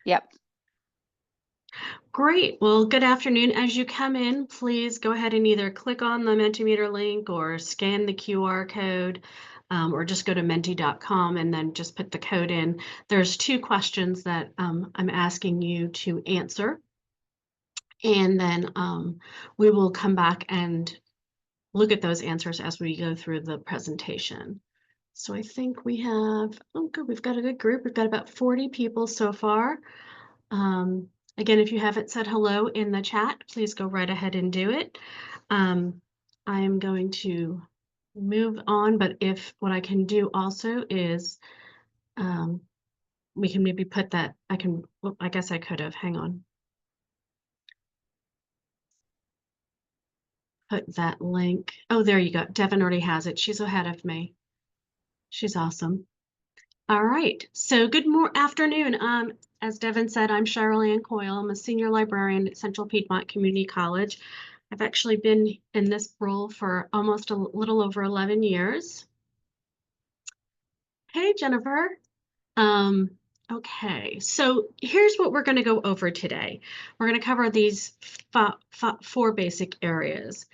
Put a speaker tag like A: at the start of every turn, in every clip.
A: Yep.
B: Great. Well, good afternoon. As you come in, please go ahead and either click on the Mentimeter link or scan the QR code, or just go to menti.com and then just put the code in. There's two questions that I'm asking you to answer, and then we will come back and look at those answers as we go through the presentation. So I think we have, oh good, we've got a good group. We've got about 40 people so far. Um, Again, if you haven't said hello in the chat, please go right ahead and do it. I am going to move on, but if what I can do also is we can maybe put that, well, I guess I could have, hang on. Put that link. Oh, there you go. Devin already has it. She's ahead of me. She's awesome. All right, so good afternoon. As Devin said, I'm Cheryl Ann Coyle. I'm a senior librarian at Central Piedmont Community College. I've actually been in this role for almost a little over 11 years. Hey, Jennifer. Um, okay, so here's what we're going to go over today. We're going to cover these four basic areas.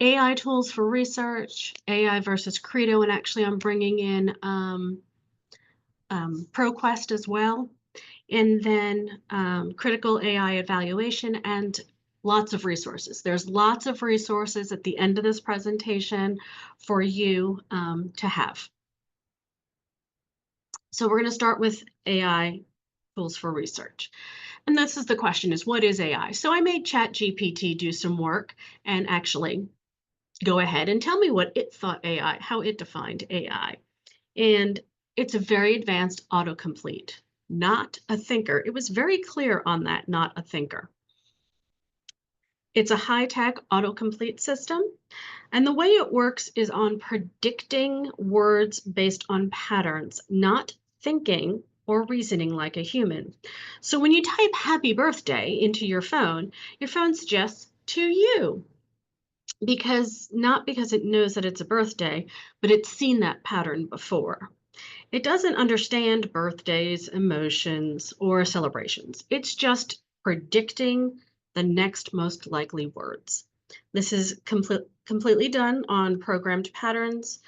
B: AI tools for research, AI versus Credo, and actually I'm bringing in ProQuest as well, and then critical AI evaluation and lots of resources. There's lots of resources at the end of this presentation for you to have. So we're going to start with AI tools for research. And this is the question is, what is AI? So I made ChatGPT do some work and actually go ahead and tell me what it thought AI, how it defined AI. And it's a very advanced autocomplete, not a thinker. It was very clear on that, not a thinker. It's a high-tech autocomplete system, and the way it works is on predicting words based on patterns, not thinking or reasoning like a human. So when you type happy birthday into your phone suggests to you, not because it knows that it's a birthday, but it's seen that pattern before. It doesn't understand birthdays, emotions, or celebrations. It's just predicting the next most likely words. This is completely done on programmed patterns.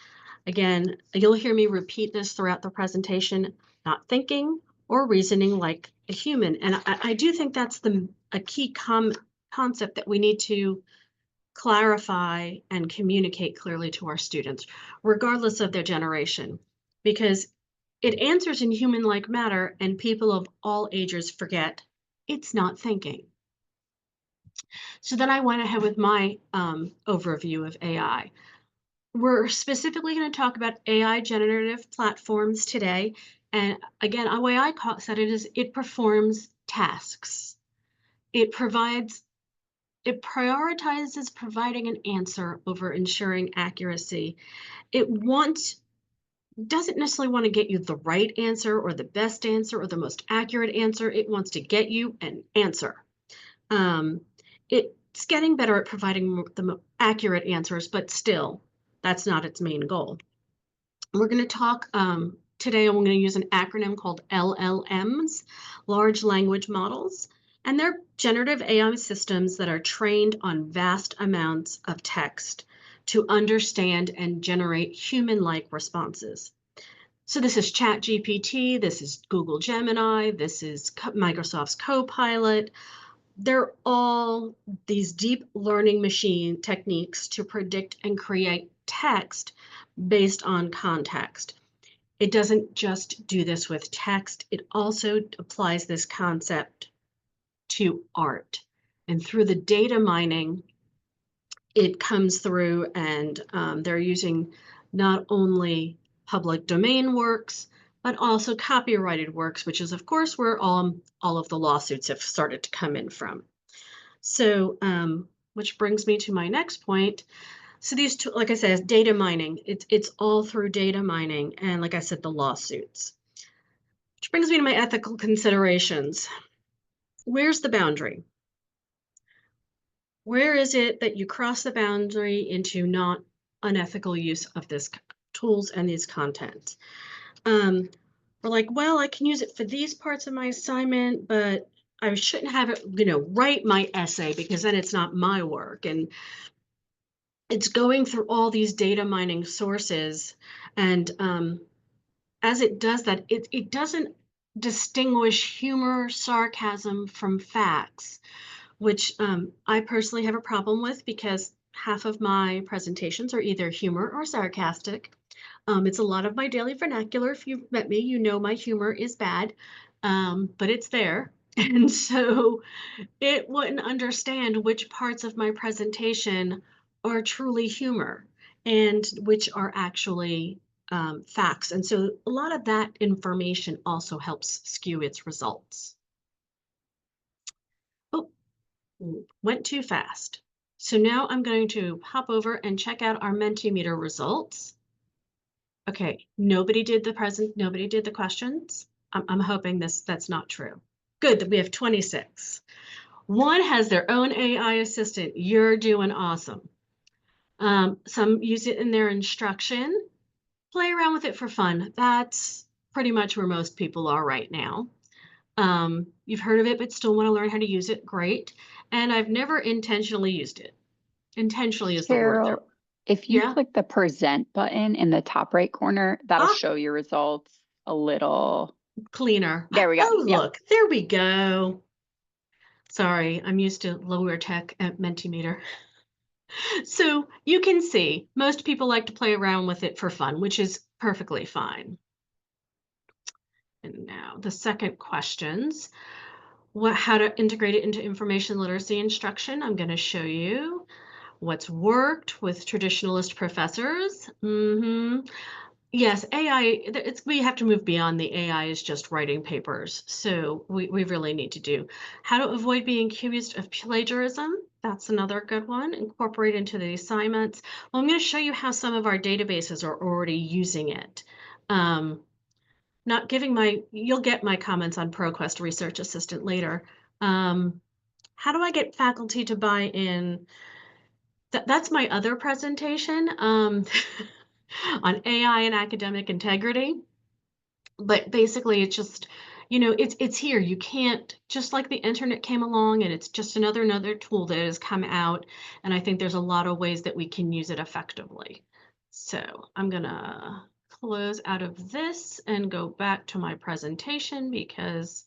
B: Again, you'll hear me repeat this throughout the presentation, not thinking or reasoning like a human. And I do think that's a key concept that we need to clarify and communicate clearly to our students, regardless of their generation, because it answers in human-like matter and people of all ages forget it's not thinking. So then I went ahead with my overview of AI. We're specifically going to talk about AI generative platforms today. And again, a way I said it is it performs tasks. It prioritizes providing an answer over ensuring accuracy. It doesn't necessarily want to get you the right answer or the best answer or the most accurate answer. It wants to get you an answer. It's getting better at providing the accurate answers, but still, that's not its main goal. We're going to talk today, I'm going to use an acronym called LLMs, Large Language Models, and they're generative AI systems that are trained on vast amounts of text to understand and generate human-like responses. So this is ChatGPT, this is Google Gemini, this is Microsoft's Copilot. They're all these deep learning machine techniques to predict and create text based on context. It doesn't just do this with text, it also applies this concept to art. And through the data mining, it comes through and they're using not only public domain works, but also copyrighted works, which is of course where all of the lawsuits have started to come in from. So, which brings me to my next point. So these two, like I said, data mining, it's all through data mining. And like I said, the lawsuits, which brings me to my ethical considerations. Where's the boundary? Where is it that you cross the boundary into not unethical use of this tools and these content? We're like, well, I can use it for these parts of my assignment, but I shouldn't have it, write my essay because then it's not my work. And it's going through all these data mining sources. And as it does that, it doesn't distinguish humor, sarcasm from facts, which I personally have a problem with because half of my presentations are either humor or sarcastic. It's a lot of my daily vernacular. If you've met me, you know my humor is bad, but it's there. And so it wouldn't understand which parts of my presentation are truly humor and which are actually facts. And so a lot of that information also helps skew its results. Oh, went too fast. So now I'm going to hop over and check out our Mentimeter results. Okay, nobody did the questions. I'm hoping that's not true. Good that we have 26. One has their own AI assistant. You're doing awesome. Some use it in their instruction. Play around with it for fun. That's pretty much where most people are right now. You've heard of it, but still want to learn how to use it. Great. And I've never intentionally used it. Intentionally is the word there.
A: Cheryl, if you
B: Yeah.
A: click the present button in the top right corner, that'll
B: Ah,
A: show your results a little.
B: cleaner.
A: There we go.
B: Oh,
A: Yep.
B: look, there we go. Sorry, I'm used to lower tech at Mentimeter. So you can see most people like to play around with it for fun, which is perfectly fine. And now the second questions, how to integrate it into information literacy instruction. I'm going to show you what's worked with traditionalist professors. Yes, AI, we have to move beyond the AI is just writing papers. So we really need to do how to avoid being accused of plagiarism. That's another good one. Incorporate into the assignments. Well, I'm going to show you how some of our databases are already using it. Not giving you'll get my comments on ProQuest Research Assistant later. How do I get faculty to buy in? That's my other presentation on AI and academic integrity. But basically, it's just, it's here. You can't, just like the internet came along and it's just another tool that has come out. And I think there's a lot of ways that we can use it effectively. So I'm gonna close out of this and go back to my presentation because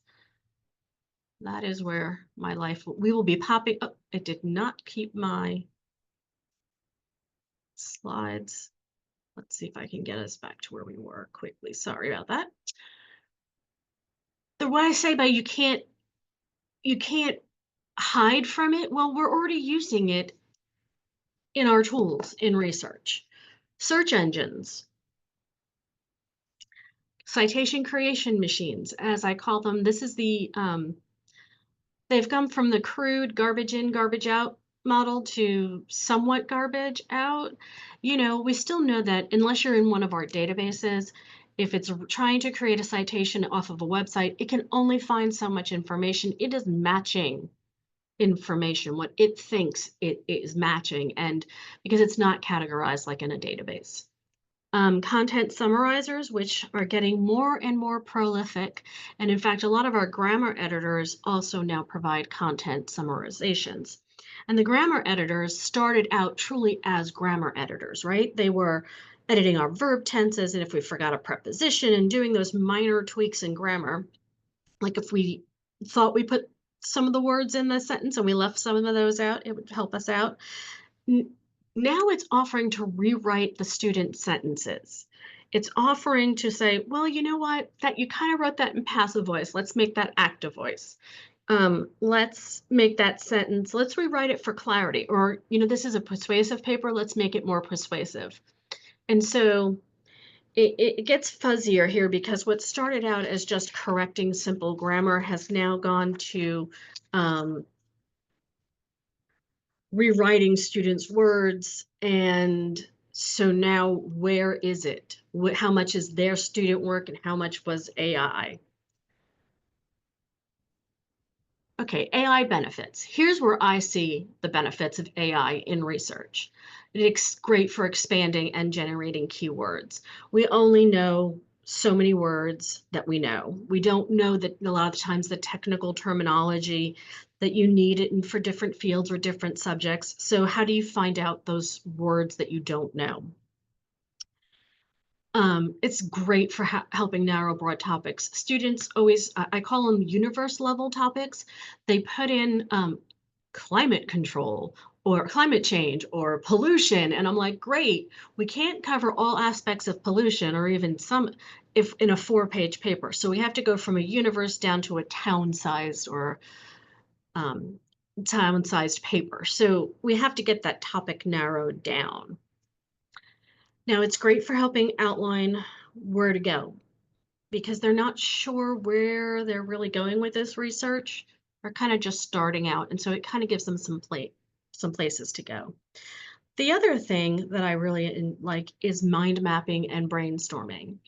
B: that is where my life, we will be popping. Oh, it did not keep my slides. Let's see if I can get us back to where we were quickly. Sorry about that. The way I say by you can't hide from it. Well, we're already using it in our tools in research. Search engines, citation creation machines, as I call them. This is they've come from the crude garbage in, garbage out model to somewhat garbage out. We still know that unless you're in one of our databases, if it's trying to create a citation off of a website, it can only find so much information. It is matching information, what it thinks it is matching, and because it's not categorized like in a database. Content summarizers, which are getting more and more prolific. And in fact, a lot of our grammar editors also now provide content summarizations. And the grammar editors started out truly as grammar editors, right? They were editing our verb tenses, and if we forgot a preposition and doing those minor tweaks in grammar, like if we thought we put some of the words in the sentence and we left some of those out, it would help us out. Now it's offering to rewrite the student sentences. It's offering to say, well, you know what, that you kind of wrote that in passive voice. Let's make that active voice. Let's make that sentence, let's rewrite it for clarity. Or, this is a persuasive paper, let's make it more persuasive. And so it gets fuzzier here because what started out as just correcting simple grammar has now gone to rewriting students' words. And so now where is it? How much is their student work and how much was AI? Okay, AI benefits. Here's where I see the benefits of AI in research. It's great for expanding and generating keywords. We only know so many words that we know. We don't know that a lot of the times the technical terminology that you need it for different fields or different subjects. So how do you find out those words that you don't know? It's great for helping narrow broad topics. Students always, I call them universe level topics. They put in climate control or climate change or pollution. And I'm like, great, we can't cover all aspects of pollution or even some if in a 4-page paper. So we have to go from a universe down to a town-sized or um, town-sized paper. So we have to get that topic narrowed down. Now, it's great for helping outline where to go because they're not sure where they're really going with this research. They're kind of just starting out, and so it kind of gives them some places to go. The other thing that I really like is mind mapping and brainstorming.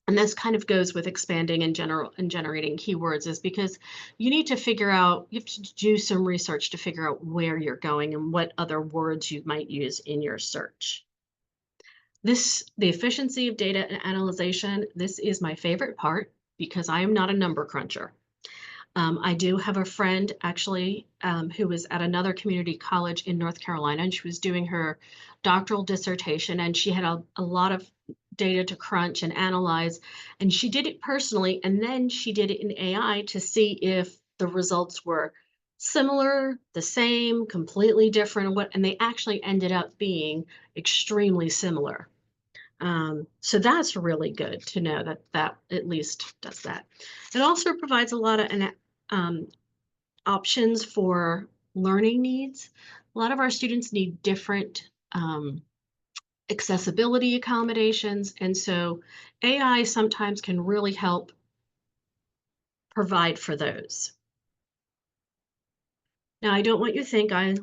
B: And this kind of goes with expanding in general and generating keywords is because you need to figure out, you have to do some research to figure out where you're going and what other words you might use in your search. The efficiency of data and analyzation, this is my favorite part because I am not a number cruncher. I do have a friend actually who was at another community college in North Carolina, and she was doing her doctoral dissertation, and she had a lot of data to crunch and analyze, and she did it personally, and then she did it in AI to see if the results were similar, the same, completely different, or what, and they actually ended up being extremely similar. So that's really good to know that that at least does that. It also provides a lot of um, options for learning needs. A lot of our students need different accessibility accommodations, and so AI sometimes can really help provide for those. Now, I don't want you to think I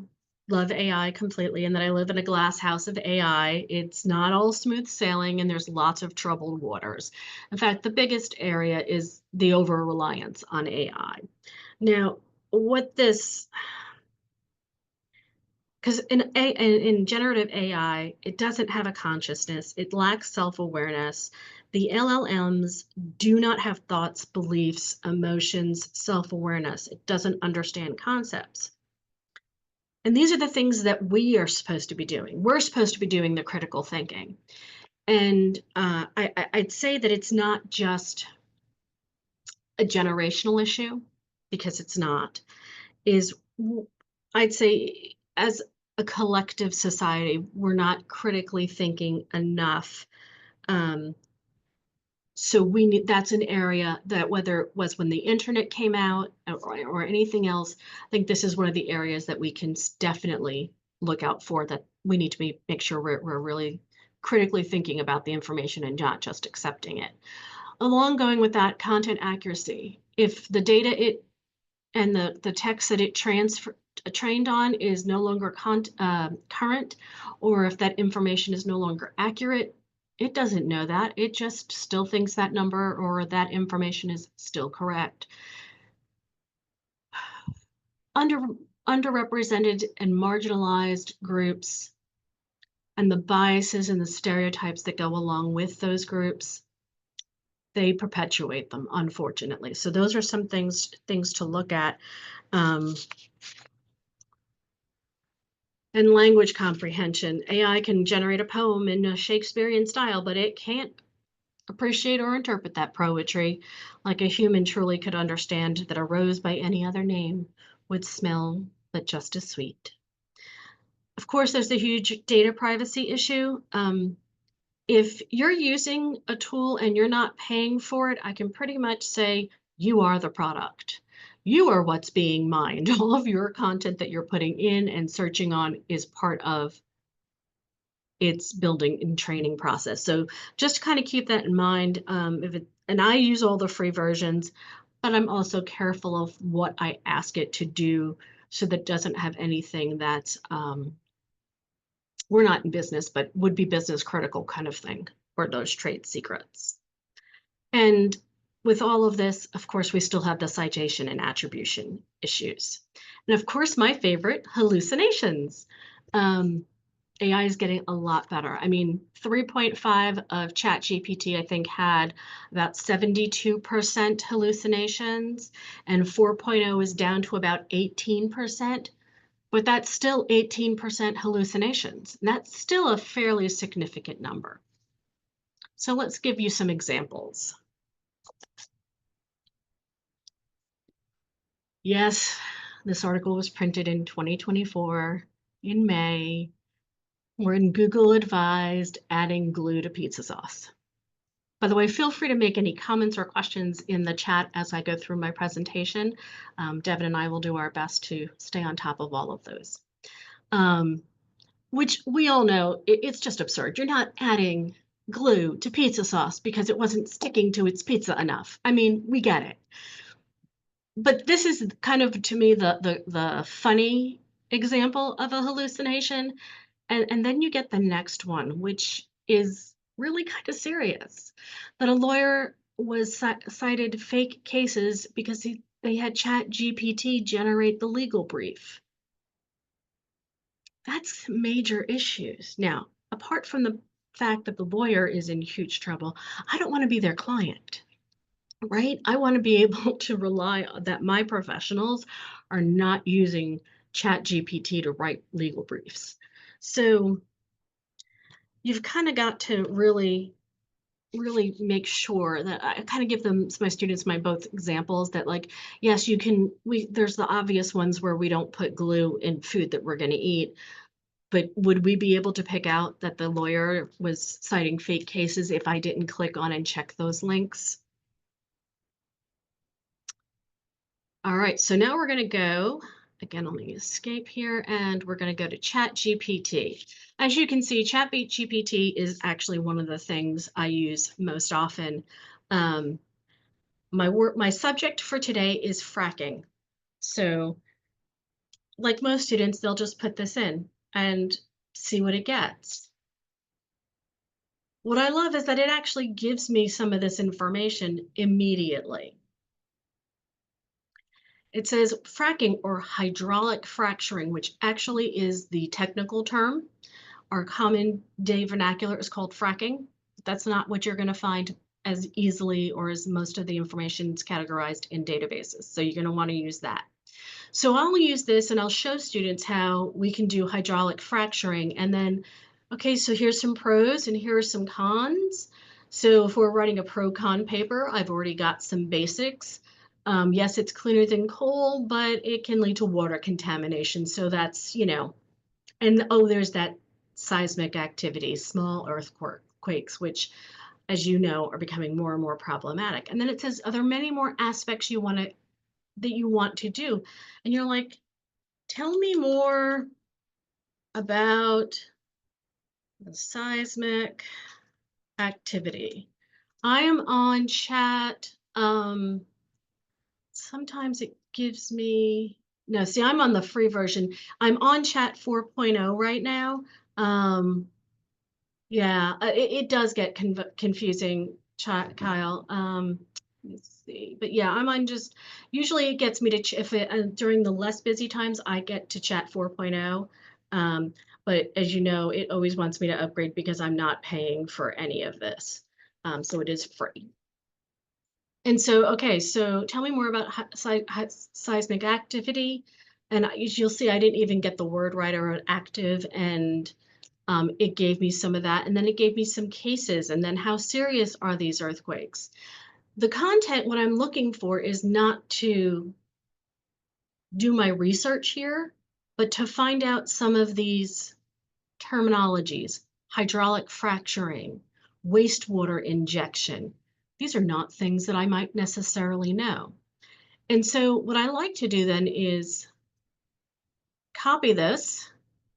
B: love AI completely and that I live in a glass house of AI. It's not all smooth sailing and there's lots of troubled waters. In fact, the biggest area is the over reliance on AI. Now, what this, because in generative AI, it doesn't have a consciousness, it lacks self-awareness. The LLMs do not have thoughts, beliefs, emotions, self-awareness. It doesn't understand concepts. And these are the things that we are supposed to be doing. We're supposed to be doing the critical thinking. And I'd say that it's not just a generational issue, because it's not, is I'd say as a collective society, we're not critically thinking enough. Um, So we need, that's an area that whether it was when the internet came out or anything else, I think this is one of the areas that we can definitely look out for, that we need to make sure we're really critically thinking about the information and not just accepting it. Along going with that, content accuracy. If the data and the text that it trained on is no longer current, or if that information is no longer accurate, it doesn't know that. It just still thinks that number or that information is still correct. Under underrepresented and marginalized groups and the biases and the stereotypes that go along with those groups, they perpetuate them, unfortunately. So those are some things to look at. Um, and language comprehension. AI can generate a poem in a Shakespearean style, but it can't appreciate or interpret that poetry like a human truly could understand that a rose by any other name would smell but just as sweet. Of course, there's a huge data privacy issue. If you're using a tool and you're not paying for it, I can pretty much say you are the product. You are what's being mined. All of your content that you're putting in and searching on is part of its building and training process. So just kind of keep that in mind. And I use all the free versions, but I'm also careful of what I ask it to do so that it doesn't have anything that's we're not in business, but would be business critical kind of thing, or those trade secrets. And with all of this, of course, we still have the citation and attribution issues. And of course, my favorite, hallucinations. AI is getting a lot better. I mean, 3.5 of ChatGPT, I think, had about 72% hallucinations, and 4.0 is down to about 18%, but that's still 18% hallucinations. And that's still a fairly significant number. So let's give you some examples. Yes, this article was printed in 2024 in May. When Google advised adding glue to pizza sauce. By the way, feel free to make any comments or questions in the chat as I go through my presentation. Devin and I will do our best to stay on top of all of those. Which we all know, it's just absurd. You're not adding glue to pizza sauce because it wasn't sticking to its pizza enough. I mean, we get it. But this is kind of, to me, the funny example of a hallucination. And then you get the next one, which is really kind of serious, that a lawyer was cited fake cases because they had ChatGPT generate the legal brief. That's major issues. Now, apart from the fact that the lawyer is in huge trouble, I don't want to be their client, right? I want to be able to rely on that my professionals are not using ChatGPT to write legal briefs. So you've kind of got to really make sure that I kind of give them, my students, my both examples that, like, yes, you can, there's the obvious ones where we don't put glue in food that we're going to eat, but would we be able to pick out that the lawyer was citing fake cases if I didn't click on and check those links? All right, so now we're going to go, again, let me escape here, and we're going to go to ChatGPT. As you can see, ChatGPT is actually one of the things I use most often. My subject for today is fracking. So like most students, they'll just put this in and see what it gets. What I love is that it actually gives me some of this information immediately. It says fracking, or hydraulic fracturing, which actually is the technical term. Our common day vernacular is called fracking. That's not what you're going to find as easily, or as most of the information is categorized in databases. So you're going to want to use that. So I'll use this and I'll show students how we can do hydraulic fracturing. And then, okay, so here's some pros and here are some cons. So if we're writing a pro-con paper, I've already got some basics. Yes, it's cleaner than coal, but it can lead to water contamination. So that's, and oh, there's that seismic activity, small earthquakes, which, as you know, are becoming more and more problematic. And then it says, are there many more aspects that you want to do? And you're like, tell me more about the seismic activity. I am on chat. Sometimes it gives me, no, see, I'm on the free version. I'm on chat 4.0 right now. Yeah, it does get confusing, Kyle. Let's see, but yeah, I'm on just, usually it gets me to, if it, during the less busy times, I get to chat 4.0. But as you know, it always wants me to upgrade because I'm not paying for any of this. So it is free. And so, okay, so tell me more about seismic activity. And you'll see I didn't even get the word right around active, and it gave me some of that. And then it gave me some cases, and then how serious are these earthquakes? The content, what I'm looking for is not to do my research here, but to find out some of these terminologies: hydraulic fracturing, wastewater injection. These are not things that I might necessarily know. And so what I like to do then is copy this,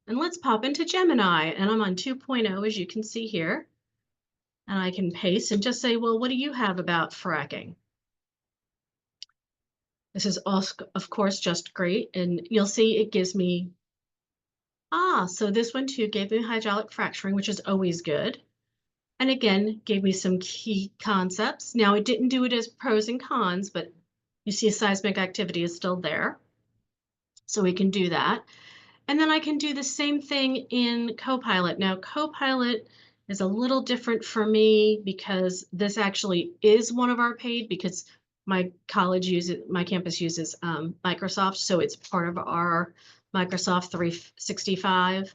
B: and let's pop into Gemini. And I'm on 2.0, as you can see here. And I can paste and just say, well, what do you have about fracking? This is also, of course, just great. And you'll see it gives me, so this one too gave me hydraulic fracturing, which is always good. And again, gave me some key concepts. Now, it didn't do it as pros and cons, but you see seismic activity is still there. So we can do that. And then I can do the same thing in Copilot. Now, Copilot is a little different for me because this actually is one of our paid, because my campus uses Microsoft, so it's part of our Microsoft 365.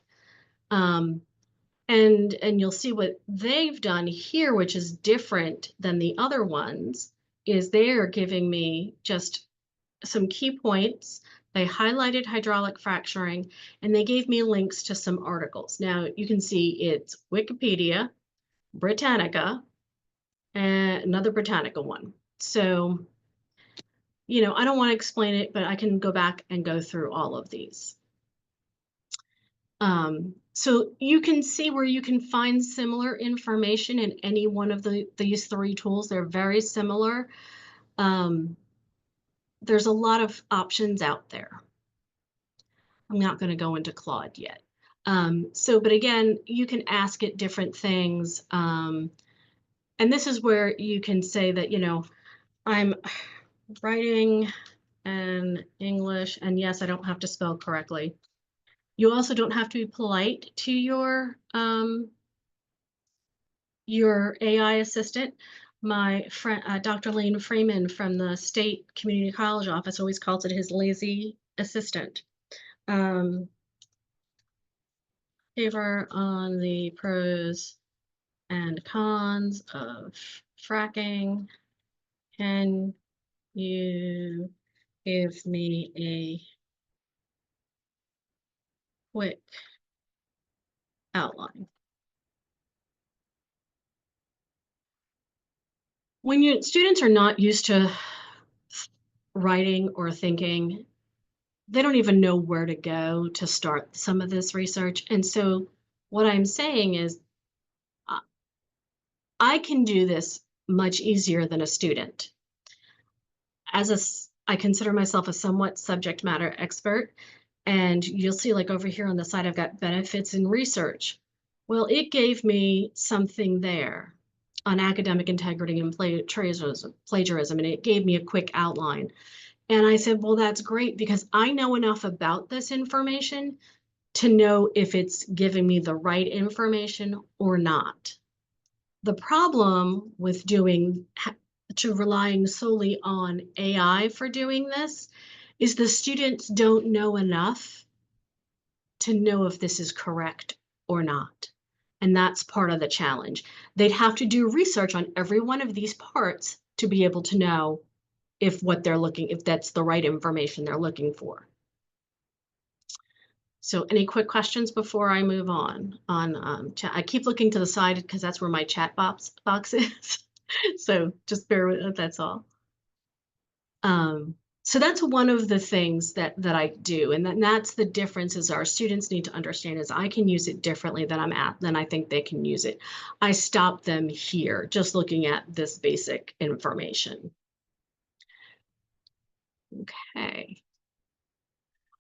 B: Um, and you'll see what they've done here, which is different than the other ones, is they're giving me just some key points. They highlighted hydraulic fracturing, and they gave me links to some articles. Now you can see it's Wikipedia, Britannica, and another Britannica one. So, I don't want to explain it, but I can go back and go through all of these. So you can see where you can find similar information in any one of these three tools. They're very similar. There's a lot of options out there. I'm not going to go into Claude yet. But again, you can ask it different things. And this is where you can say that, I'm writing in English, and yes, I don't have to spell correctly. You also don't have to be polite to your AI assistant. My friend, Dr. Lane Freeman from the State Community College office always calls it his lazy assistant. Paper on the pros and cons of fracking. Can you give me a quick outline? When your students are not used to writing or thinking, they don't even know where to go to start some of this research. And so what I'm saying is I can do this much easier than a student. I consider myself a somewhat subject matter expert, and you'll see like over here on the side, I've got benefits in research. Well, it gave me something there on academic integrity and plagiarism, and it gave me a quick outline. And I said, well, that's great because I know enough about this information to know if it's giving me the right information or not. The problem with relying solely on AI for doing this is the students don't know enough to know if this is correct or not. And that's part of the challenge. They'd have to do research on every one of these parts to be able to know if that's the right information they're looking for. So any quick questions before I move on chat? I keep looking to the side because that's where my chat box is. So just bear with it, that's all. So that's one of the things that I do, and that's the difference is our students need to understand is I can use it differently than I think they can use it. I stop them here just looking at this basic information. Okay.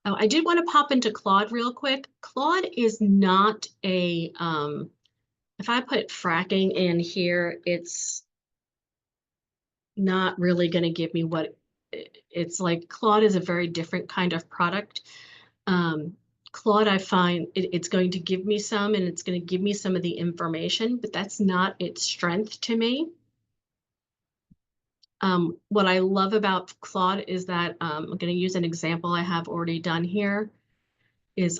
B: Oh, I did want to pop into Claude real quick. Claude is not a, if I put fracking in here, it's not really going to give me what it's like. Claude is a very different kind of product. Claude, I find it's going to give me some, and it's going to give me some of the information, but that's not its strength to me. What I love about Claude is that I'm going to use an example I have already done here is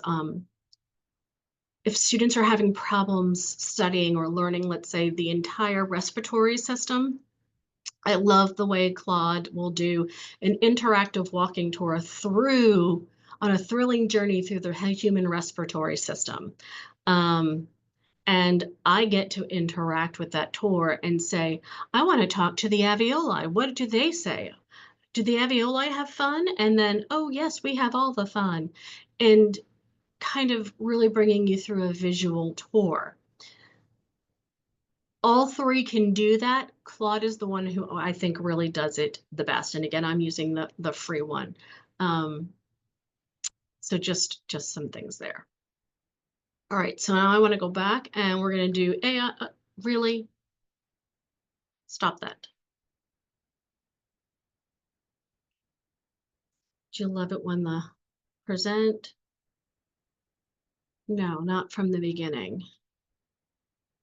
B: if students are having problems studying or learning, let's say, the entire respiratory system, I love the way Claude will do an interactive walking tour on a thrilling journey through the human respiratory system. And I get to interact with that tour and say, I want to talk to the alveoli. What do they say? Do the alveoli have fun? And then, oh, yes, we have all the fun. And kind of really bringing you through a visual tour. All three can do that. Claude is the one who I think really does it the best. And again, I'm using the free one. So just some things there. All right, so now I want to go back and we're going to do AI. Really? Stop that. Do you love it when the present? No, not from the beginning.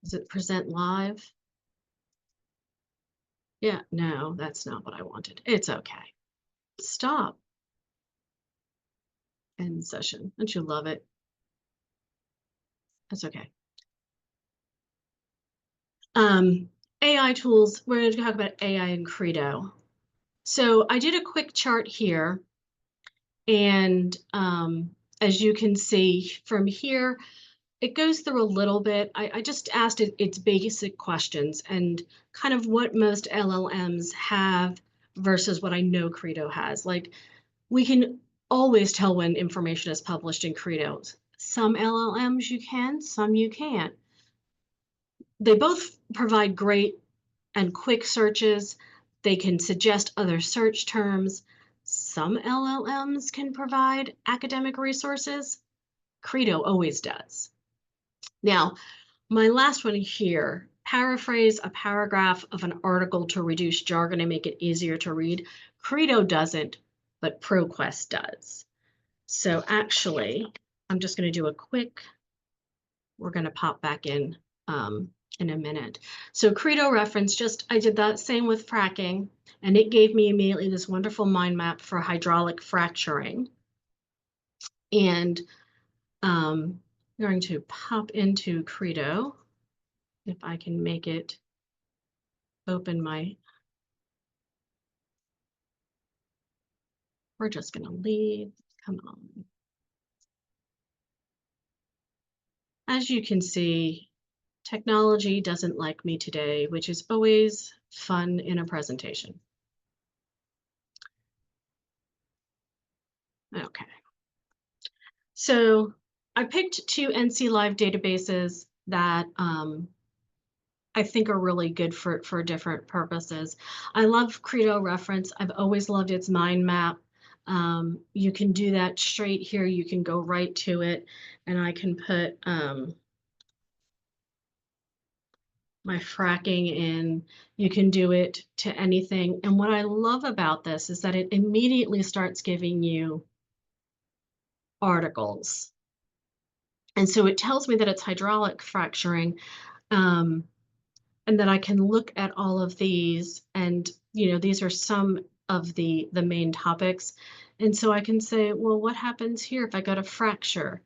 B: Does it present live? Yeah, no, that's not what I wanted. It's okay. Stop. End session. Don't you love it? That's okay. Um, AI tools, we're going to talk about AI and Credo. So I did a quick chart here, and as you can see from here, it goes through a little bit. I just asked it its basic questions and kind of what most LLMs have versus what I know Credo has. Like, we can always tell when information is published in Credo. Some LLMs you can, some you can't. They both provide great and quick searches. They can suggest other search terms. Some LLMs can provide academic resources. Credo always does. Now, my last one here, paraphrase a paragraph of an article to reduce jargon and make it easier to read. Credo doesn't, but ProQuest does. So actually, I'm just going to do a quick, we're going to pop back in a minute. So Credo reference, just I did that same with fracking, and it gave me immediately this wonderful mind map for hydraulic fracturing. And I'm going to pop into Credo, if I can make it open my, we're just going to leave. Come on. As you can see, technology doesn't like me today, which is always fun in a presentation. Okay. So I picked two NC Live databases that I think are really good for different purposes. I love Credo Reference. I've always loved its mind map. You can do that straight here. You can go right to it, and I can put my fracking in. You can do it to anything. And what I love about this is that it immediately starts giving you articles. And so it tells me that it's hydraulic fracturing. Um, and that I can look at all of these, and these are some of the main topics. And so I can say, well, what happens here if I go to fracture?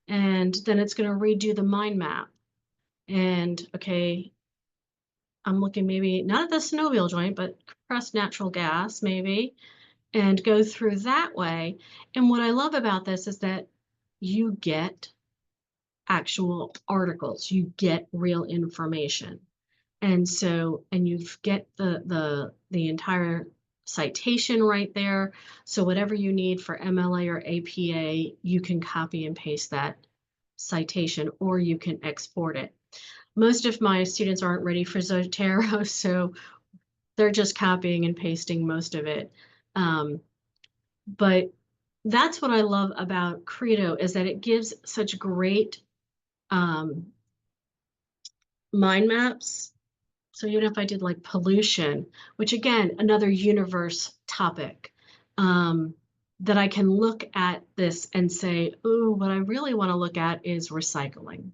B: And then it's going to redo the mind map. And okay, I'm looking maybe not at the synovial joint, but compressed natural gas maybe, and go through that way. And what I love about this is that you get actual articles, you get real information. And so, and you get the entire citation right there. So whatever you need for MLA or APA, you can copy and paste that citation, or you can export it. Most of my students aren't ready for Zotero, so they're just copying and pasting most of it. But that's what I love about Credo, is that it gives such great mind maps. So even if I did like pollution, which again, another universe topic, that I can look at this and say, oh, what I really want to look at is recycling.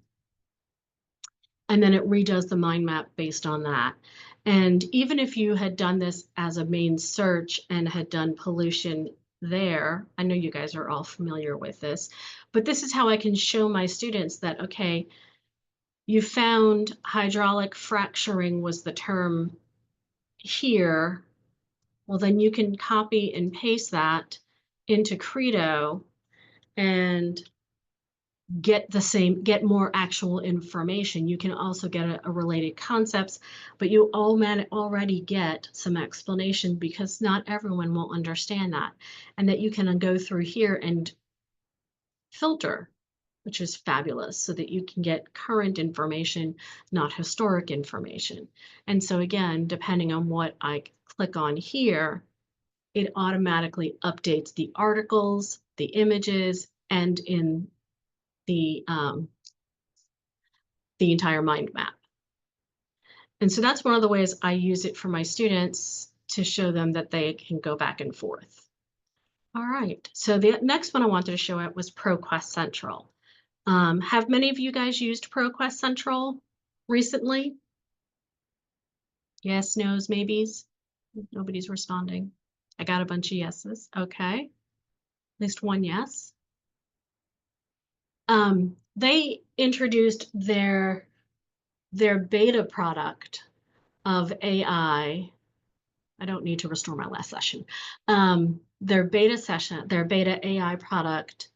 B: And then it redoes the mind map based on that. And even if you had done this as a main search and had done pollution there, I know you guys are all familiar with this, but this is how I can show my students that, okay, you found hydraulic fracturing was the term here. Well, then you can copy and paste that into Credo and get more actual information. You can also get a related concepts, but you already get some explanation, because not everyone will understand that. And that you can go through here and filter, which is fabulous, so that you can get current information, not historic information. And so again, depending on what I click on here, it automatically updates the articles, the images, and in the entire mind map. And so that's one of the ways I use it for my students, to show them that they can go back and forth. All right, so the next one I wanted to show it was ProQuest Central. Have many of you guys used ProQuest Central recently? Yes, no's, maybes? Nobody's responding. I got a bunch of yeses. Okay. At least one yes. They introduced their beta product of AI. I don't need to restore my last session. Their beta AI product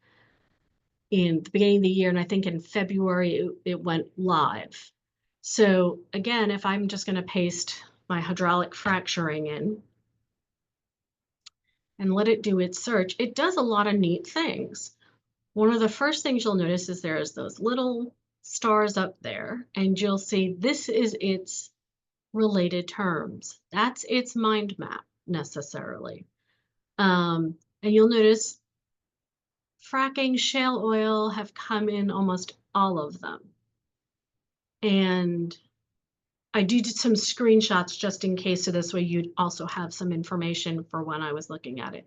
B: in the beginning of the year, and I think in February it went live. So again, if I'm just going to paste my hydraulic fracturing in and let it do its search, it does a lot of neat things. One of the first things you'll notice is there's those little stars up there, and you'll see this is its related terms. That's its mind map necessarily. And you'll notice fracking, shale oil have come in almost all of them. And I did some screenshots just in case, so this way you'd also have some information for when I was looking at it.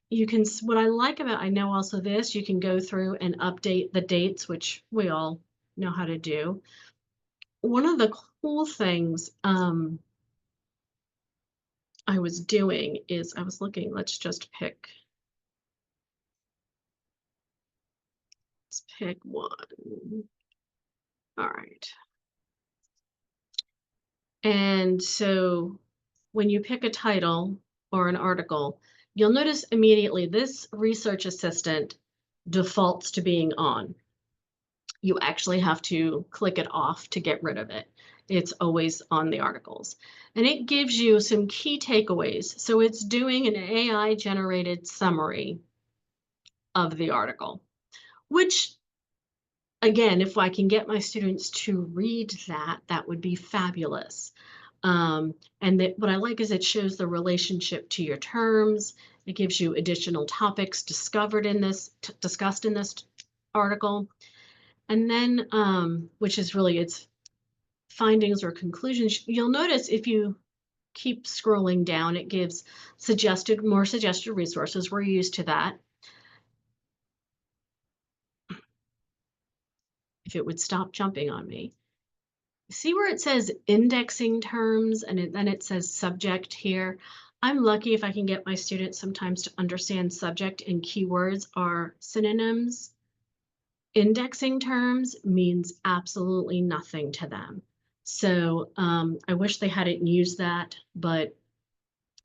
B: You can, what I like about, I know also this, you can go through and update the dates, which we all know how to do. One of the cool things I was doing is I was looking, let's pick one. All right. And so when you pick a title or an article, you'll notice immediately this research assistant defaults to being on. You actually have to click it off to get rid of it. It's always on the articles. And it gives you some key takeaways. So it's doing an AI generated summary of the article, which again, if I can get my students to read that, that would be fabulous. And what I like is it shows the relationship to your terms. It gives you additional topics discovered in this, discussed in this article. And then, which is really its findings or conclusions. You'll notice if you keep scrolling down, it gives more suggested resources. We're used to that. If it would stop jumping on me. See where it says indexing terms and then it says subject here. I'm lucky if I can get my students sometimes to understand subject and keywords are synonyms. Indexing terms means absolutely nothing to them. So I wish they hadn't used that, but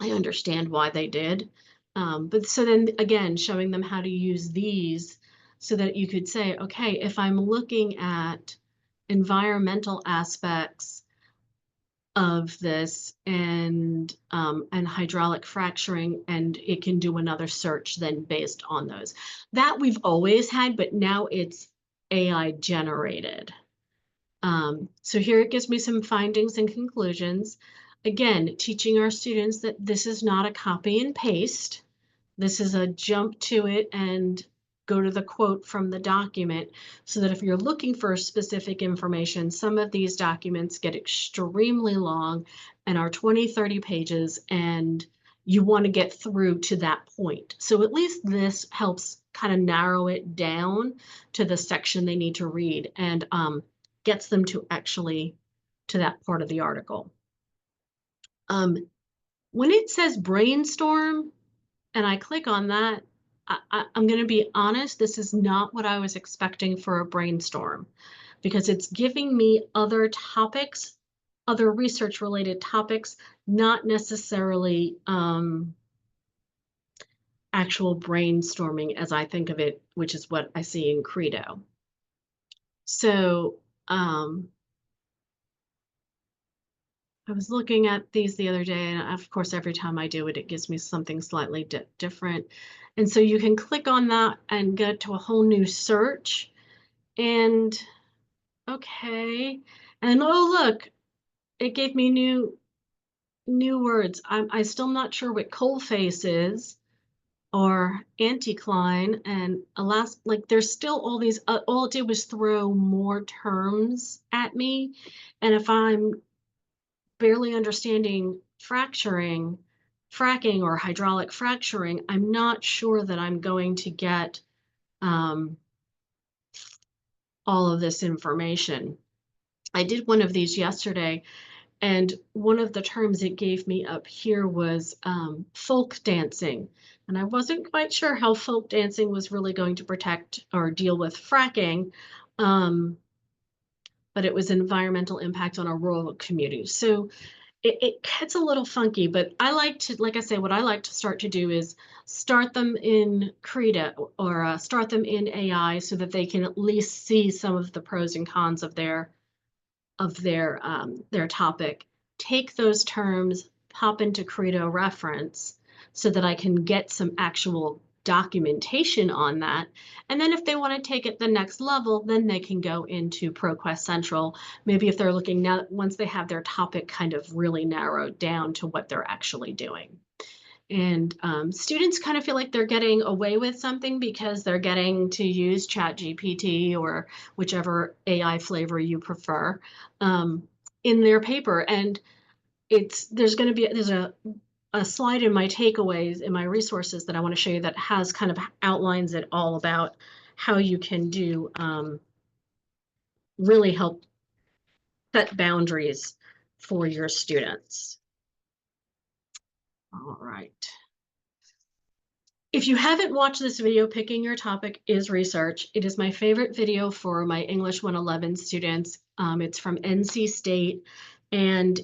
B: I understand why they did. But so then again, showing them how to use these so that you could say, okay, if I'm looking at environmental aspects of this and hydraulic fracturing, and it can do another search then based on those. That we've always had, but now it's AI generated. So here it gives me some findings and conclusions. Again, teaching our students that this is not a copy and paste. This is a jump to it and go to the quote from the document so that if you're looking for specific information, some of these documents get extremely long and are 20, 30 pages, and you want to get through to that point. So at least this helps kind of narrow it down to the section they need to read and gets them to actually to that part of the article. When it says brainstorm, and I click on that, I'm going to be honest, this is not what I was expecting for a brainstorm because it's giving me other topics, other research related topics, not necessarily actual brainstorming as I think of it, which is what I see in Credo. So I was looking at these the other day, and of course, every time I do it, it gives me something slightly different. And so you can click on that and get to a whole new search. And okay, and oh look, it gave me new words. I'm still not sure what coalface is or anticline, and alas, like there's still all these. All it did was throw more terms at me, and if I'm barely understanding fracking or hydraulic fracturing, I'm not sure that I'm going to get all of this information. I did one of these yesterday, and one of the terms it gave me up here was folk dancing. And I wasn't quite sure how folk dancing was really going to protect or deal with fracking, um, but it was environmental impact on a rural community. So it gets a little funky, but I like to, like I say, what I like to start to do is start them in Credo or start them in AI so that they can at least see some of the pros and cons of their topic. Take those terms, pop into Credo reference so that I can get some actual documentation on that. And then if they want to take it the next level, then they can go into ProQuest Central. Maybe if they're looking now, once they have their topic kind of really narrowed down to what they're actually doing. And students kind of feel like they're getting away with something because they're getting to use ChatGPT or whichever AI flavor you prefer in their paper. And there's a slide in my takeaways in my resources that I want to show you that has kind of outlines it all about how you can do really help set boundaries for your students. All right. If you haven't watched this video, Picking Your Topic is Research. It is my favorite video for my English 111 students. It's from NC State. And,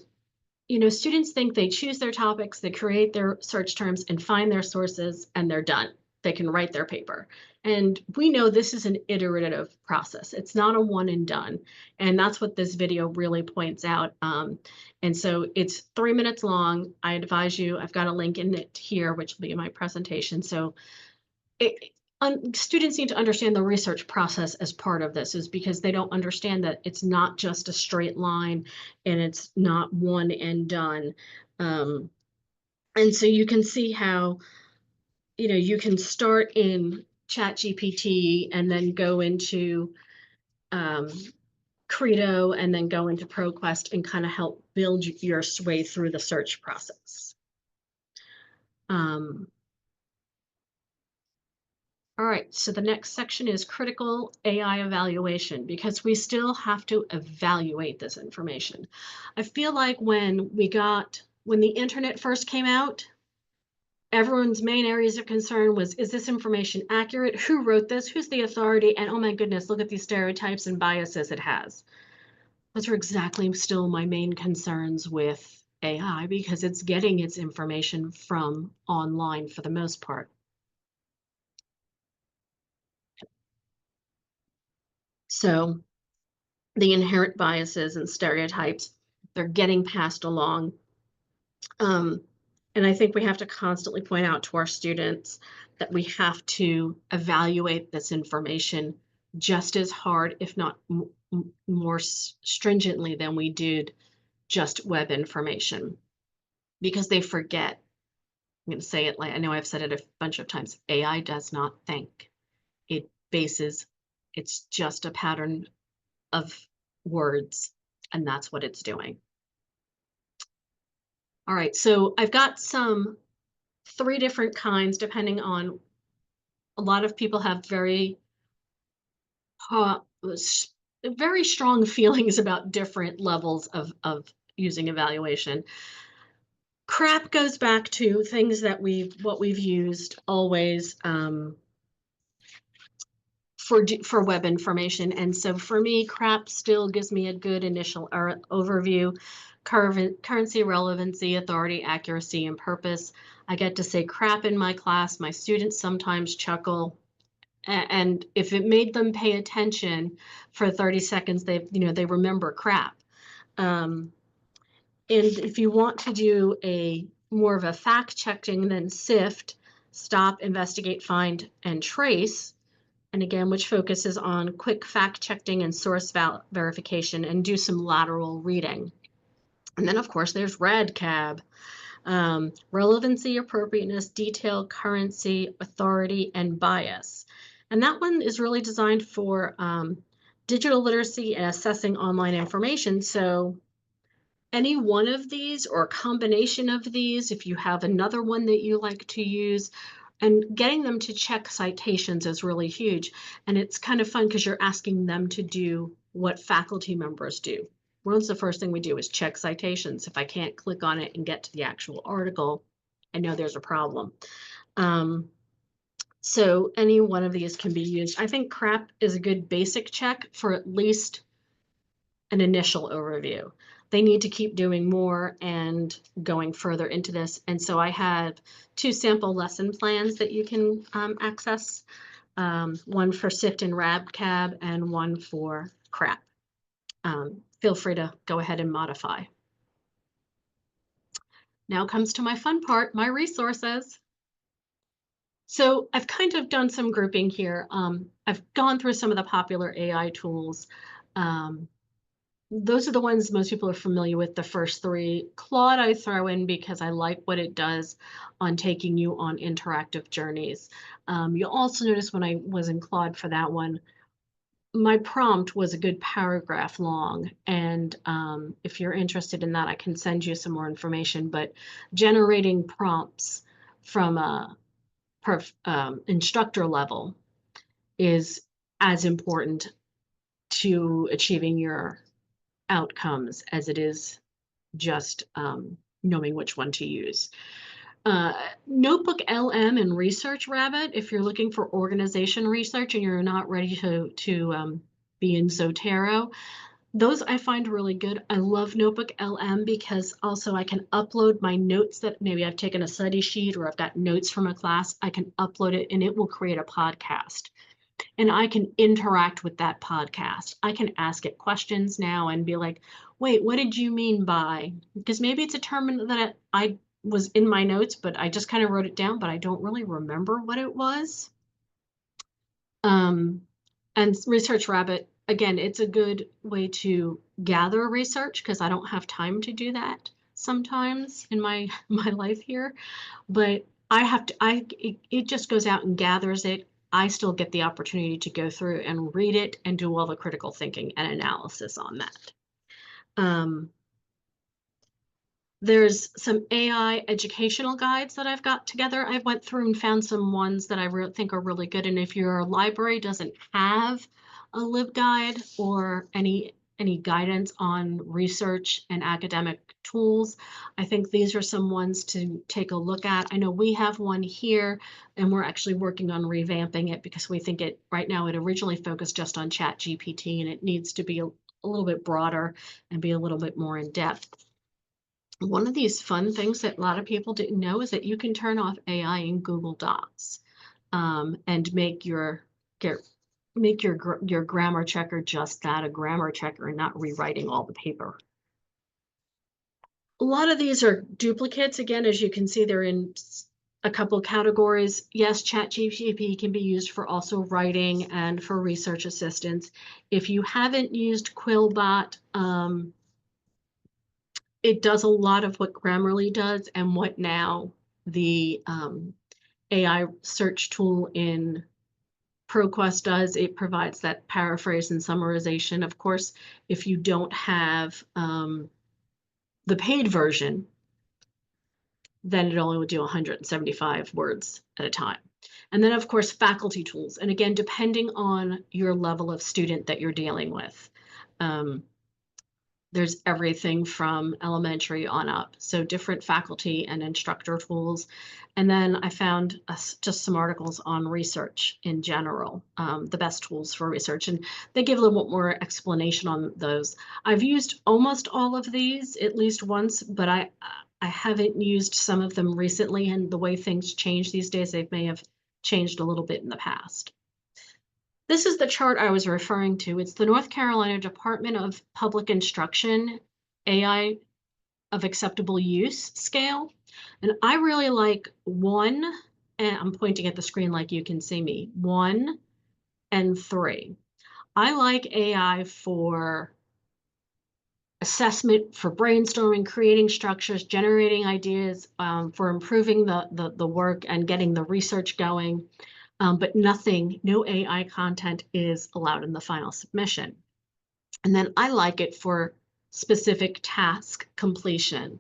B: you know, students think they choose their topics, they create their search terms and find their sources, and they're done. They can write their paper. And we know this is an iterative process. It's not a one and done. And that's what this video really points out. And so it's 3 minutes long. I advise you, I've got a link in it here, which will be in my presentation. So students need to understand the research process as part of this, is because they don't understand that it's not just a straight line and it's not one and done. And so you can see how, you know, you can start in ChatGPT and then go into Credo and then go into ProQuest and kind of help build your way through the search process. All right, so the next section is critical AI evaluation, because we still have to evaluate this information. I feel like when the internet first came out, everyone's main areas of concern was, is this information accurate? Who wrote this? Who's the authority? And oh my goodness, look at these stereotypes and biases it has. Those are exactly still my main concerns with AI, because it's getting its information from online for the most part. So the inherent biases and stereotypes, they're getting passed along. And I think we have to constantly point out to our students that we have to evaluate this information just as hard, if not more stringently than we did just web information, because they forget. I'm going to say it, like I know I've said it a bunch of times, AI does not think. It's just a pattern of words, and that's what it's doing. All right, so I've got 3 different kinds, depending on, a lot of people have very strong feelings about different levels of using evaluation. CRAP goes back to things that what we've used always for web information. And so for me, CRAP still gives me a good initial overview: currency, relevancy, authority, accuracy, and purpose. I get to say CRAP in my class. My students sometimes chuckle. And if it made them pay attention for 30 seconds, they remember CRAP. And if you want to do more of a fact checking, then SIFT, stop, investigate, find, and trace. And again, which focuses on quick fact checking and source verification, and do some lateral reading. And then of course there's RADCAB, relevancy, appropriateness, detail, currency, authority, and bias. And that one is really designed for digital literacy and assessing online information. So any one of these or a combination of these, if you have another one that you like to use, And getting them to check citations is really huge. And it's kind of fun because you're asking them to do what faculty members do. What's the first thing we do is check citations. If I can't click on it and get to the actual article, I know there's a problem. So any one of these can be used. I think CRAP is a good basic check for at least an initial overview. They need to keep doing more and going further into this. And so I have 2 sample lesson plans that you can access, one for SIFT and RABCAB and one for CRAP. Feel free to go ahead and modify. Now comes to my fun part, my resources. So I've kind of done some grouping here. I've gone through some of the popular AI tools. Those are the ones most people are familiar with, the first 3. Claude I throw in because I like what it does on taking you on interactive journeys. You'll also notice when I was in Claude for that one, my prompt was a good paragraph long. And if you're interested in that, I can send you some more information. But generating prompts from a instructor level is as important to achieving your outcomes as it is just knowing which one to use. Notebook LM and Research Rabbit, if you're looking for organization research and you're not ready to be in Zotero, those I find really good. I love Notebook LM because also I can upload my notes that maybe I've taken a study sheet or I've got notes from a class. I can upload it and it will create a podcast. And I can interact with that podcast. I can ask it questions now and be like, wait, what did you mean by? Because maybe it's a term that I was in my notes, but I just kind of wrote it down, but I don't really remember what it was. And Research Rabbit, again, it's a good way to gather research because I don't have time to do that sometimes in my life here. But I have to, it just goes out and gathers it. I still get the opportunity to go through and read it and do all the critical thinking and analysis on that. There's some AI educational guides that I've got together. I went through and found some ones that I think are really good. And if your library doesn't have a LibGuide or any guidance on research and academic tools, I think these are some ones to take a look at. I know we have one here and we're actually working on revamping it because we think right now it originally focused just on ChatGPT and it needs to be a little bit broader and be a little bit more in depth. One of these fun things that a lot of people didn't know is that you can turn off AI in Google Docs and make your grammar checker just that, a grammar checker, and not rewriting all the paper. A lot of these are duplicates. Again, as you can see, they're in a couple categories. Yes, ChatGPT can be used for also writing and for research assistance. If you haven't used Quillbot, it does a lot of what Grammarly does and what now the AI search tool in ProQuest does. It provides that paraphrase and summarization. Of course, if you don't have the paid version, then it only would do 175 words at a time. And then, of course, faculty tools. And again, depending on your level of student that you're dealing with. There's everything from elementary on up. So different faculty and instructor tools. And then I found just some articles on research in general, the best tools for research. And they give a little bit more explanation on those. I've used almost all of these at least once, but I haven't used some of them recently. And the way things change these days, they may have changed a little bit in the past. This is the chart I was referring to. It's the North Carolina Department of Public Instruction AI of acceptable use scale. And I really like 1, and I'm pointing at the screen like you can see me, 1 and 3. I like AI for assessment, for brainstorming, creating structures, generating ideas, for improving the work and getting the research going. But no AI content is allowed in the final submission. And then I like it for specific task completion.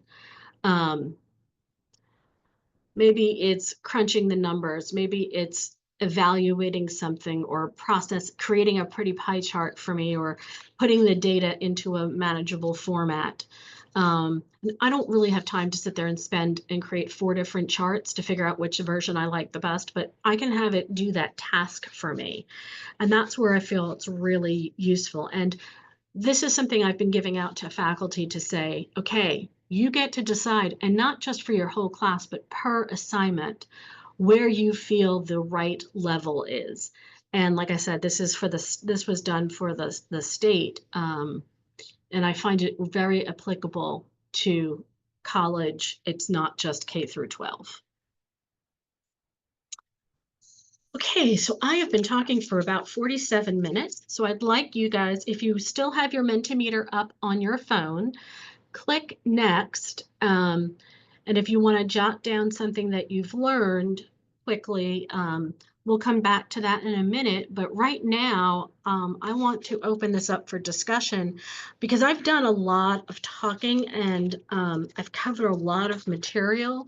B: Maybe it's crunching the numbers. Maybe it's evaluating something or creating a pretty pie chart for me or putting the data into a manageable format. I don't really have time to sit there and spend and create 4 different charts to figure out which version I like the best, but I can have it do that task for me. And that's where I feel it's really useful. And this is something I've been giving out to faculty to say, okay, you get to decide, and not just for your whole class, but per assignment, where you feel the right level is. And like I said, this was done for the state, and I find it very applicable to college. It's not just K through 12. Okay, so I have been talking for about 47 minutes. So I'd like you guys, if you still have your Mentimeter up on your phone, click next. And if you want to jot down something that you've learned quickly, we'll come back to that in a minute. But right now, I want to open this up for discussion because I've done a lot of talking and I've covered a lot of material.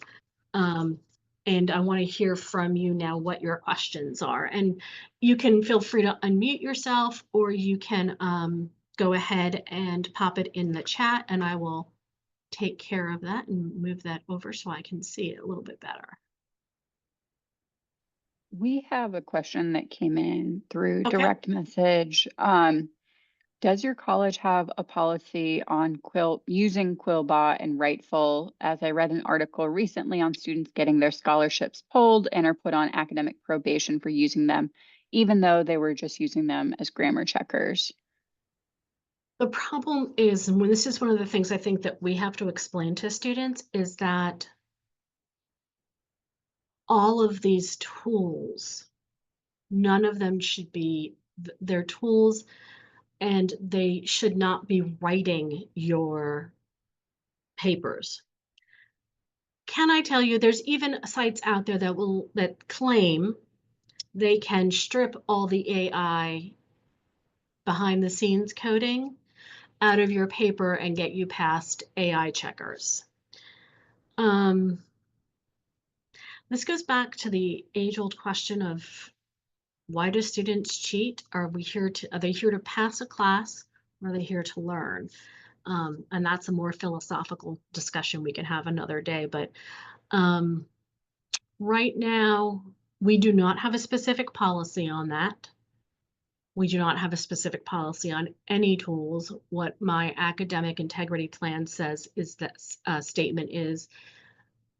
B: Um, and I want to hear from you now what your questions are. And you can feel free to unmute yourself, or you can go ahead and pop it in the chat, and I will take care of that and move that over so I can see it a little bit better.
A: We have a question that came in through
B: Okay.
A: direct message. Does your college have a policy on using Quillbot and Rightful? As I read an article recently on students getting their scholarships pulled and are put on academic probation for using them, even though they were just using them as grammar checkers.
B: The problem is, and when this is one of the things I think that we have to explain to students, is that all of these tools, none of them should be their tools, and they should not be writing your papers. Can I tell you, there's even sites out there that claim they can strip all the AI behind the scenes coding out of your paper and get you past AI checkers. This goes back to the age-old question of, why do students cheat? Are they here to pass a class, or are they here to learn? And that's a more philosophical discussion we can have another day. But right now, we do not have a specific policy on that. We do not have a specific policy on any tools. What my academic integrity plan says is that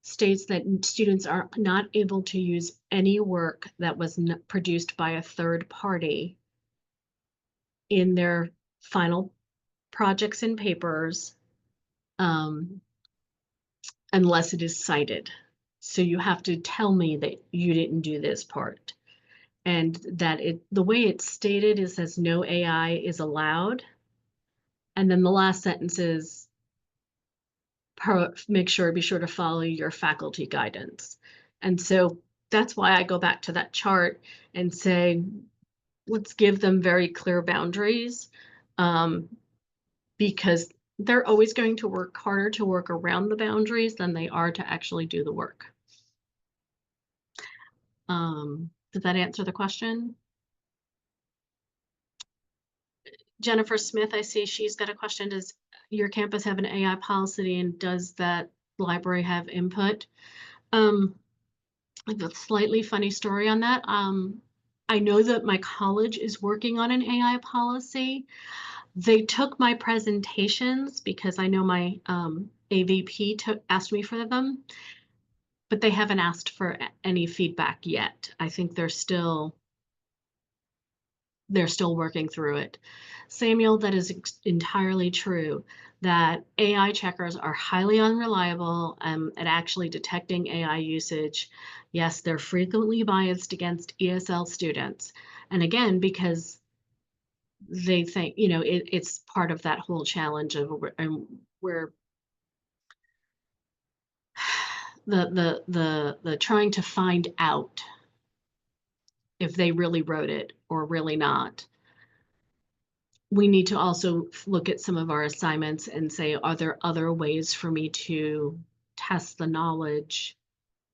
B: states that students are not able to use any work that was produced by a third party in their final projects and papers, unless it is cited. So you have to tell me that you didn't do this part. And that the way it's stated is says no AI is allowed. And then the last sentence is be sure to follow your faculty guidance. And so that's why I go back to that chart and say, let's give them very clear boundaries, because they're always going to work harder to work around the boundaries than they are to actually do the work. Did that answer the question? Jennifer Smith, I see she's got a question. Does your campus have an AI policy, and does that library have input? I have a slightly funny story on that. I know that my college is working on an AI policy. They took my presentations because I know my AVP asked me for them, but they haven't asked for any feedback yet. I think they're still working through it. Samuel, that is entirely true, that AI checkers are highly unreliable at actually detecting AI usage. Yes, they're frequently biased against ESL students. And again, because they think, it's part of that whole challenge of where the trying to find out if they really wrote it or really not. We need to also look at some of our assignments and say, are there other ways for me to test the knowledge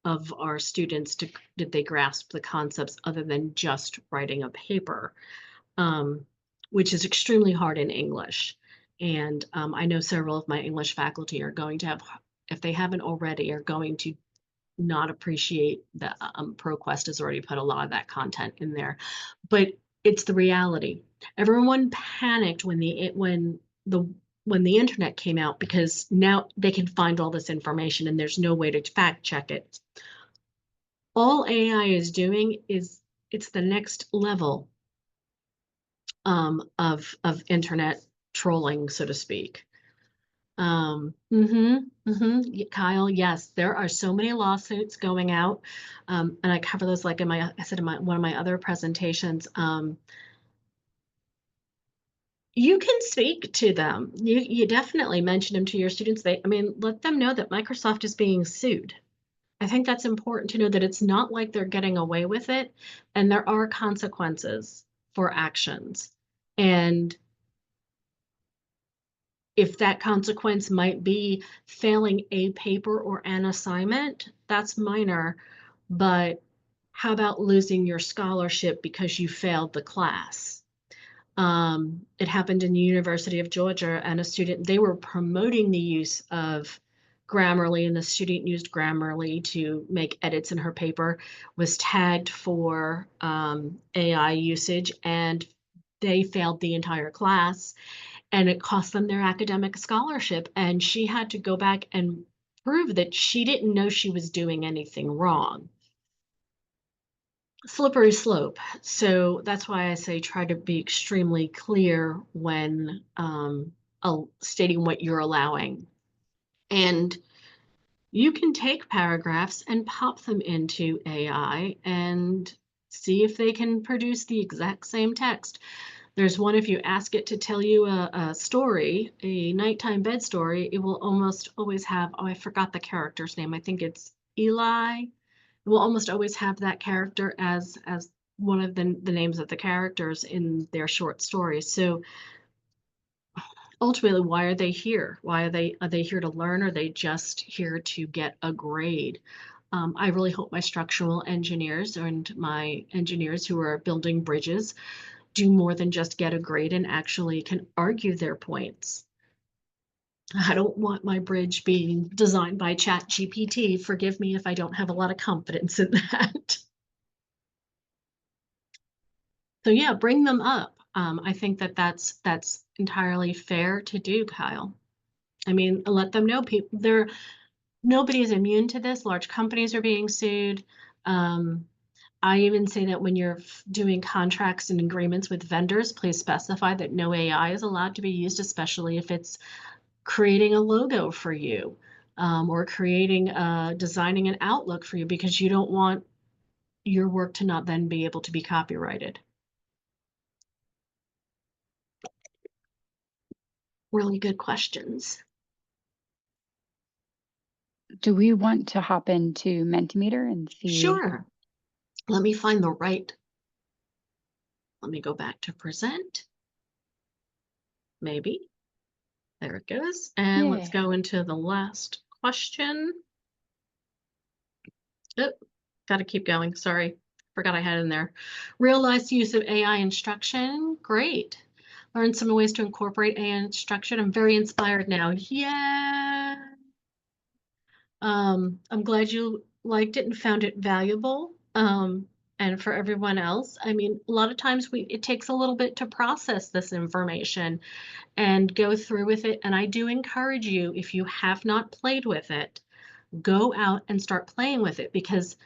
B: of our students did they grasp the concepts other than just writing a paper, um, which is extremely hard in English. And I know several of my English faculty are going to have, if they haven't already, are going to not appreciate that ProQuest has already put a lot of that content in there. But it's the reality. Everyone panicked the when the internet came out because now they can find all this information and there's no way to fact check it. All AI is doing is it's the next level of internet trolling, so to speak. Kyle, yes, there are so many lawsuits going out, and I cover those like I said in one of my other presentations. You can speak to them. You definitely mention them to your students. I mean, let them know that Microsoft is being sued. I think that's important to know that it's not like they're getting away with it, and there are consequences for actions. And if that consequence might be failing a paper or an assignment, that's minor. But how about losing your scholarship because you failed the class? It happened in the University of Georgia, and a student, they were promoting the use of Grammarly, and the student used Grammarly to make edits in her paper, was tagged for AI usage, and they failed the entire class, and it cost them their academic scholarship. And she had to go back and prove that she didn't know she was doing anything wrong. Slippery slope. So that's why I say try to be extremely clear when stating what you're allowing. And you can take paragraphs and pop them into AI and see if they can produce the exact same text. There's one, if you ask it to tell you a story, a nighttime bed story, it will almost always have, oh, I forgot the character's name. I think it's Eli. It will almost always have that character as one of the names of the characters in their short stories. So ultimately, why are they here? Why are they here to learn, or are they just here to get a grade? I really hope my structural engineers and my engineers who are building bridges do more than just get a grade and actually can argue their points. I don't want my bridge being designed by ChatGPT. Forgive me if I don't have a lot of confidence in that. So yeah, bring them up. I think that that's entirely fair to do, Kyle. I mean, let them know nobody is immune to this. Large companies are being sued. I even say that when you're doing contracts and agreements with vendors, please specify that no AI is allowed to be used, especially if it's creating a logo for you, or designing an outlook for you, because you don't want your work to not then be able to be copyrighted. Really good questions.
A: Do we want to hop into Mentimeter and see?
B: Sure. Let me find the right. Let me go back to present. Maybe. There it goes. And let's
A: Yeah.
B: go into the last question. Oh, got to keep going. Sorry. Forgot I had in there. Realized use of AI instruction. Great. Learn some ways to incorporate AI instruction. I'm very inspired now. Yeah. I'm glad you liked it and found it valuable. And for everyone else, I mean, a lot of times it takes a little bit to process this information and go through with it. And I do encourage you, if you have not played with it, go out and start playing with it, because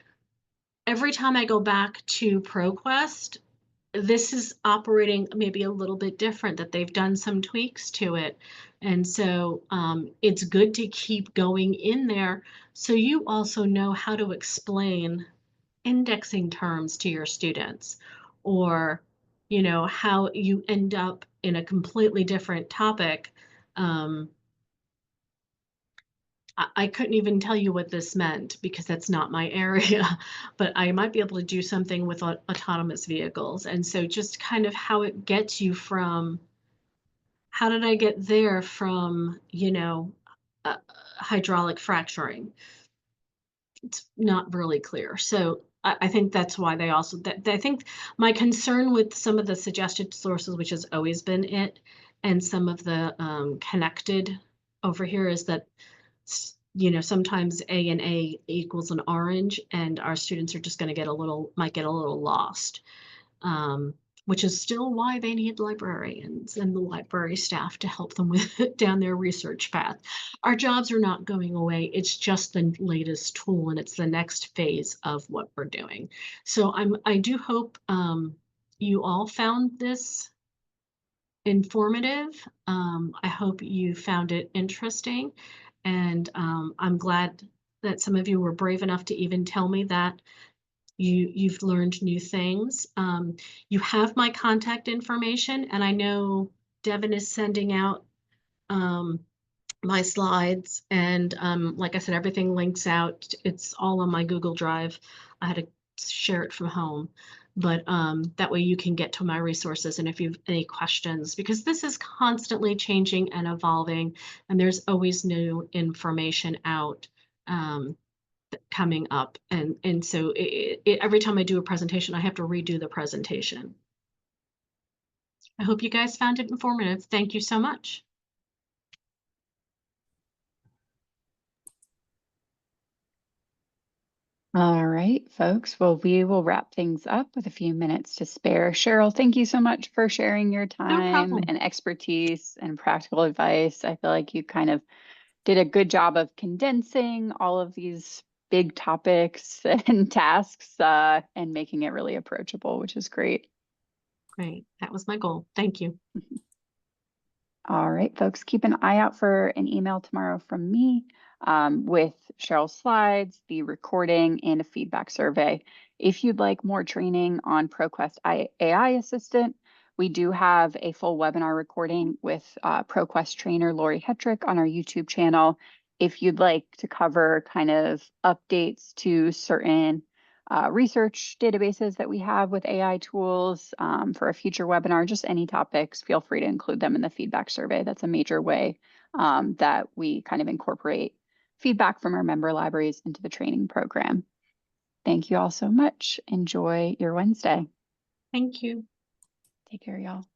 B: every time I go back to ProQuest, this is operating maybe a little bit different, that they've done some tweaks to it. And so it's good to keep going in there so you also know how to explain indexing terms to your students, or, how you end up in a completely different topic. Um, I couldn't even tell you what this meant because that's not my area, but I might be able to do something with autonomous vehicles. And so just kind of how it gets you from, how did I get there from, hydraulic fracturing? it's not really clear. So I think that's why they also I think my concern with some of the suggested sources, which has always been it, and some of the connected over here is that sometimes A and A equals an orange, and our students are just going to might get a little lost, um, which is still why they need librarians and the library staff to help them with down their research path. Our jobs are not going away. It's just the latest tool, and it's the next phase of what we're doing. So I do hope you all found this informative. I hope you found it interesting, and I'm glad that some of you were brave enough to even tell me that you've learned new things. You have my contact information, and I know Devin is sending out um, my slides, and like I said, everything links out. It's all on my Google Drive. I had to share it from home, but that way you can get to my resources, and if you have any questions, because this is constantly changing and evolving, and there's always new information out. Coming up, and so every time I do a presentation, I have to redo the presentation. I hope you guys found it informative. Thank you so much.
A: All right, folks. Well, we will wrap things up with a few minutes to spare. Cheryl, thank you so much for sharing your
B: No
A: time
B: problem.
A: and expertise and practical advice. I feel like you kind of did a good job of condensing all of these big topics and tasks and making it really approachable, which is great.
B: Great. That was my goal. Thank you.
A: All right, folks, keep an eye out for an email tomorrow from me with Cheryl's slides, the recording, and a feedback survey. If you'd like more training on ProQuest AI Assistant, we do have a full webinar recording with ProQuest trainer Lori Hetrick on our YouTube channel. If you'd like to cover kind of updates to certain research databases that we have with AI tools for a future webinar, just any topics, feel free to include them in the feedback survey. That's a major way that we kind of incorporate feedback from our member libraries into the training program. Thank you all so much. Enjoy your Wednesday.
B: Thank you.
A: Take care, y'all.